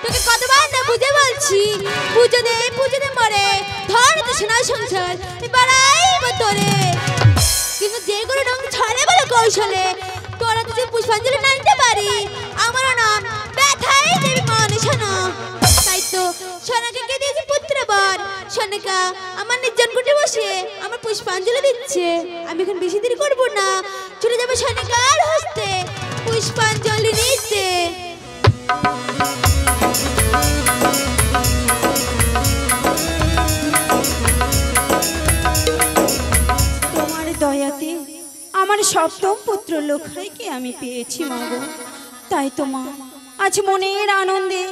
তোকে কতবার না বুঝে বলছি, পুজো দে মরে ধর তো সোনা সংসার বাড়াই তোরে, কিন্তু যে কোনো রঙ ছড়ে বলো কৌশলে তোরা তো যে পুষ্পাঞ্জলি না নিতে পারি, আমারও নাম ব্যথাই দেবী মানে শোনা। তাই তো সোনাকে কে দিয়েছে পুত্র বর, সোনাকা আমার নির্জন কুটে বসে আমার পুষ্পাঞ্জলি দিচ্ছে। আমি এখন বেশি দেরি করবো না, চলে যাবো সোনাকার হস্তে পুষ্পাঞ্জলি নিতে। তোমার দয়াতে আমার সপ্তম পুত্র লক্ষাইকে আমি পেয়েছি মা গো। তাই তো মা আজ মনের আনন্দে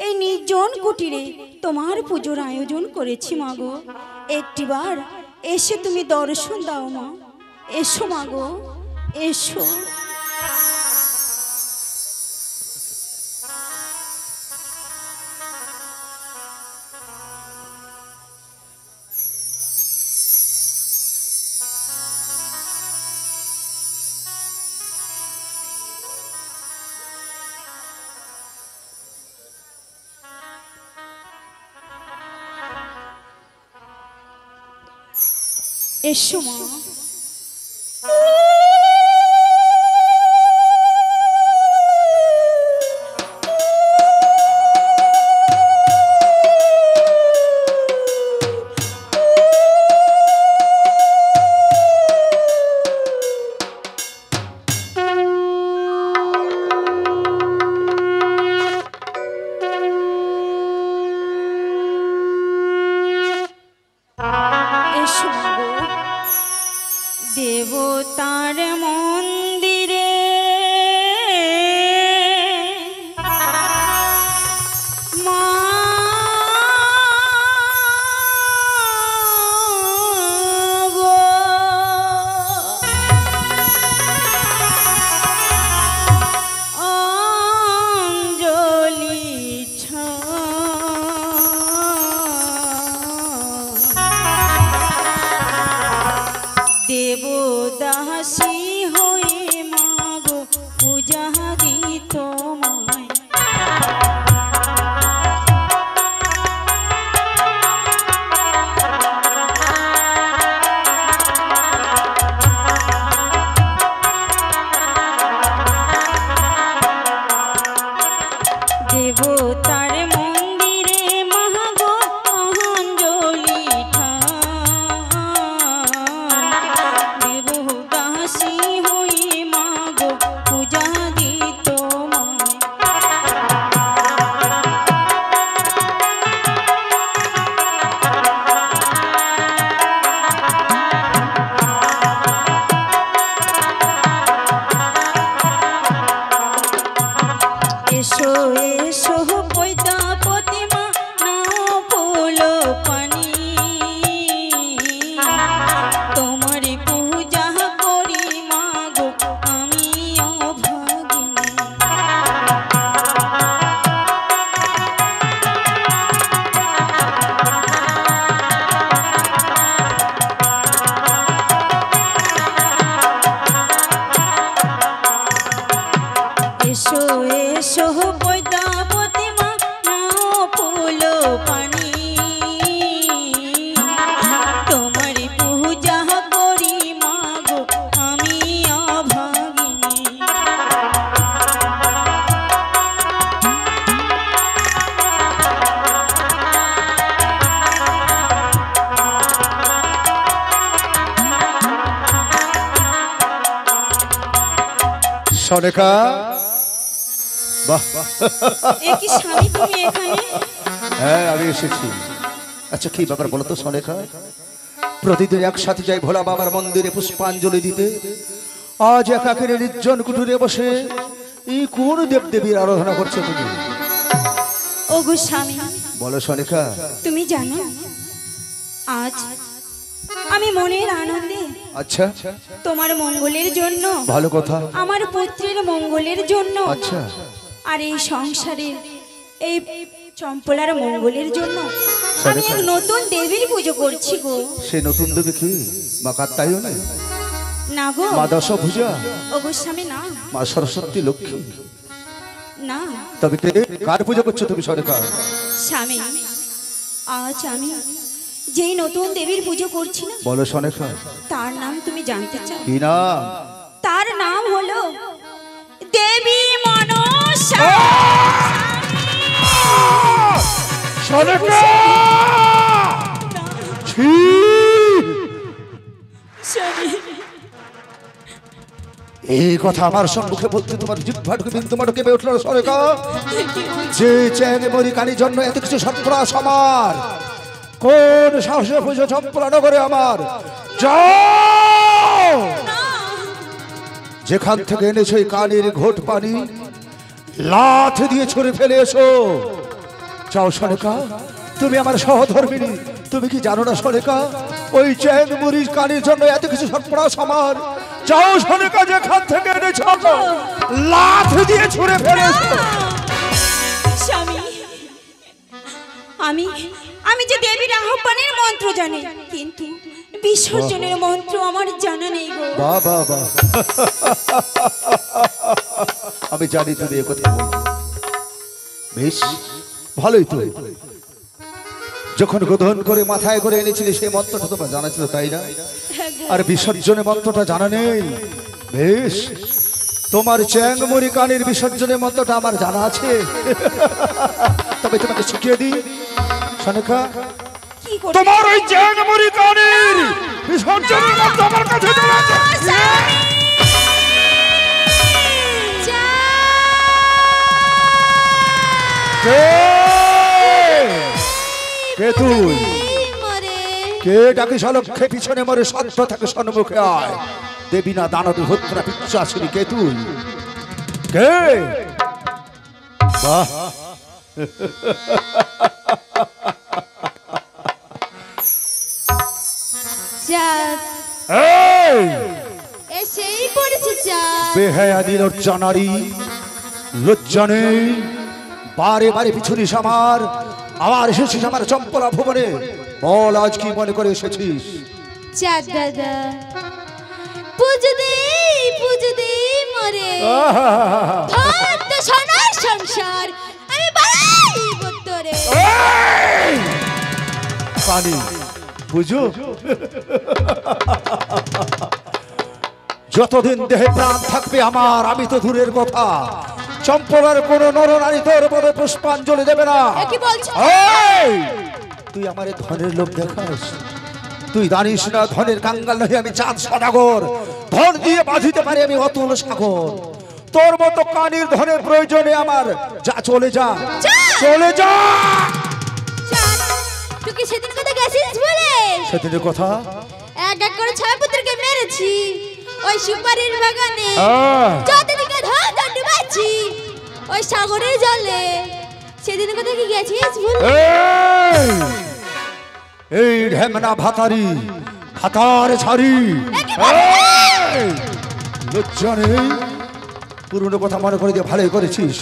এই নির্জন কুটিরে তোমার পুজোর আয়োজন করেছি মা গো। একটিবার এসে তুমি দর্শন দাও মা, এসো মা গো, এসো। এসো মা। দেবতার মন্দিরে মা গো, অঞ্জলি দেবদাসী হয়ে মাগো পূজা দিত মায়। দেবতার মন্দিরে মাগো অঞ্জলি দেবদাসী হয়ে মাগো পূজা দিত মায়। এসো এসো পদ্মাবতী মা নাও পোলো পানি, তোমার পূজা করি মাগো আমি অভাগিনী। এসো এসো পদ্মাবতী মা নাও পোলো পানি, তোমার পূজা করি মাগো আমি অভাগিনী। সনেকা, বাহ, কি স্বামী তুমি এখানে? হ্যাঁ আমি এসেছি। আচ্ছা কি ব্যাপার বলো তো সনেকা? প্রতিদিন একসাথে যাই ভোলা বাবার মন্দিরে পুষ্পাঞ্জলি দিতে, আজ একাকিনী নির্জন কুটিরে বসে এই কোন দেবদেবীর আরাধনা করছো তুমি? ওগো স্বামী বলো সনেকা। তুমি জানো আজ আমি মনের আনন্দে আচ্ছা তোমার মঙ্গলের জন্য, ভালো কথা, আমার পুত্রের মঙ্গলের জন্য, আচ্ছা আর এই সংসারের এই চম্পলার মঙ্গলের জন্য আমি এক নতুন দেবীর পুজো করছি গো। সে নতুন দেবী কি মা কাত্তায়ও নেই, না গো, মা দশভুজা, অবশ্যই না, মা সরস্বতী, লক্ষ্মী? না তবে কে, কার পুজো করছো তুমি সরকার? স্বামী, আজ আমি যেই নতুন দেবীর পুজো করছি না, বলো সনেখা, তার নাম তুমি জানতে চাও? কি নাম? তার নাম হলো দেবী মনসা। সনেখা! ছি! এই কথা আমার সম্মুখে বলতে তোমার জিহ্বাটুকু বিন্দু মাটু কেঁপে উঠল সনেখা। যে চ্যাং মরি কানির জন্য এত কিছু সন্ত্রাস আমার, কোন সাহসে পুজো চম্পলা নগরে আমার? যাও, যেখান থেকে এনেছো এই কানের ঘোট পানি লাথ দিয়ে ছুঁড়ে ফেলে এসো। যাও সনেকা, তুমি আমার সহধর্মিনী, তুমি কি জানো না সনেকা, ওই চ্যাং মুড়ির কানের জন্য এত কিছু সন্ত্রাস আমার। যাও সনেকা, যেখান থেকে এনেছো লাথ দিয়ে ছুঁড়ে ফেলে এসো। স্বামী, আমি আমি যে দেবীর আহ্বানের মন্ত্র জানি, কিন্তু বিসর্জনের মন্ত্র আমার জানা নেই গো। বাহ বাহ বাহ, আমি জানি তুমি এ কথা বলবে। বেশ ভালোই তো, যখন গোধন করে মাথায় করে এনেছিলে সেই মন্ত্রটা তোমার জানা ছিল তাই না? আর বিসর্জনের মন্ত্রটা জানা নেই? বেশ, তোমার চ্যাংমুড়ি কানের বিসর্জনের মন্ত্রটা আমার জানা আছে। তবে তোমাকে শিখিয়ে দিই সনেকা, কি করব? তোমার ওই চ্যাংমুড়ি কানের বিসর্জনের মন্ত্র আমার কাছে জানা আছে। কে? কে তুই? কে ডাকে সলক্ষে পিছনে মরে সত্য থাকে সন্মুখে আয়। দেবী না দানবী ভদ্রা পিচ্ছাসিনী, কে তুই? কে? বাহ, এই এসেই পড়েছে চাঁদ। বেহায়াদি লজ্জা নারী, লজ্জা নেই? বারে বারে পিছুনিস আমার, আবার এসেছিস আমার চম্পলা ভুবনে। বল আজ কি মনে করে এসেছিস? চাঁদ দাদা, পুজো দে মরে, ধর তো সোনার সংসার, আমি বাড়াইব তোরে। কানি বুঝো, যতদিন দেহে প্রাণ থাকবে আমার, আমি তো দূরের কথা, চম্পলার কোন নরনারী তোর পদে পুষ্পাঞ্জলি দেবে না। কি বলছো? এই, তুই আমার ধনের লোক দেখাস? তুই জানিস না ধনের কাঙ্গাল নহে আমি চাঁদ সদাগর, ধন দিয়ে বাঁধিতে পারি আমি অতুল সাগর। তোর মতো কানির ধনের প্রয়োজনে আমার, যা চলে যা, চলে যা। তুই কি সেদিন কথা গেছিস বলে? সেদিনের কথা এক এক করে ছয় পুত্রকে মেরেছি ওই সুপারির বাগানে, যতদিকে ধর দণ্ডি বাঁচি ওই সাগরের জলে। সেদিনের কথা কি গেছিস বলে? এই ঢেমনা ভাতারি, ভাতার ছাড়ি, লজ্জা নেই? পুরনো কথা মনে করে দিয়ে ভালোই করেছিস।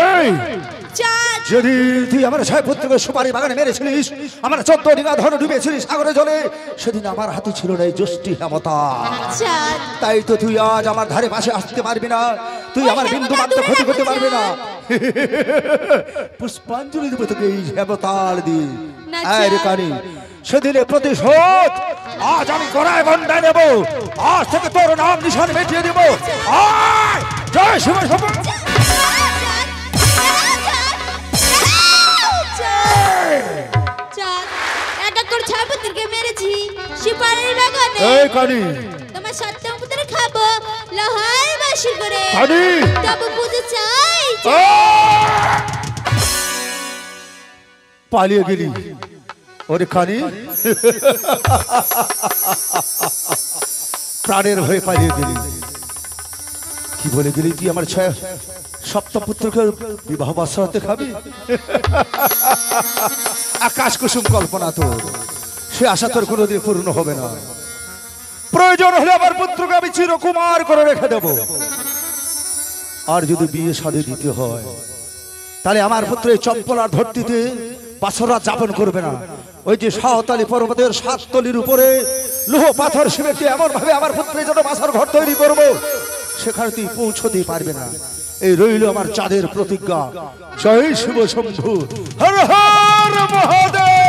এই যেদিন তুই আমার ছয় পুত্রকে সুপারি বাগানে মেরেছিলিস, আমার 14 ডিঙা ধন ডুবেছিলিস সাগরে জলে, সেদিন আমার হাতে ছিল না এই যষ্টি হেমতা। তাই তো তুই আজ আমার ধারে পাশে আসতে পারবি না, তুই আমার বিন্দু মাত্র ক্ষতি করতে পারবি না। পুষ্পাঞ্জলি দেবো তোকে এই হেমতাল দিয়ে। রে কানি, সেদিনে প্রতিশোধ আজ আমি গড়ায় গন্ডায় নেব। আজ থেকে তোর নাম নিশান মিটিয়ে দেব। জয় শিব শম্ভু। এক এক করে ছয় পুত্রকে মেরেছি সুপারির বাগানে। এই কানি, তোমার সত্য পুত্র খাবো লোহার বাসি করে। কানি, তবে পুজো চাই। পালিয়ে গেলি ওরে কানি, প্রাণের হয়ে পালিয়ে গেলি। কি বলে গেলি তুই আমার সপ্তম পুত্রকে বিবাহ বাসরাতে খাবি? আকাশ কুসুম কল্পনা তোর, সে আশা তোর কোনোদিন পূর্ণ হবে না। প্রয়োজন হলে আমার পুত্রকে আমি চিরকুমার করে রেখে দেব। আর যদি বিয়ে শাদী দিতে হয় তাহলে আমার পুত্র এই চম্পলার ধরতিতে বাসরা যাপন করবে না। ওই যে সাঁওতালি পর্বতের সাততলির উপরে লোহ পাথর শিবেকে এমন ভাবে আমার পুত্রের জন্য বাসার ঘর তৈরি করব, সেখানে তুই পৌঁছতে পারবে না। এই রইল আমার চাঁদের প্রতিজ্ঞা। জয় শিব শম্ভু, হর হর মহাদেব।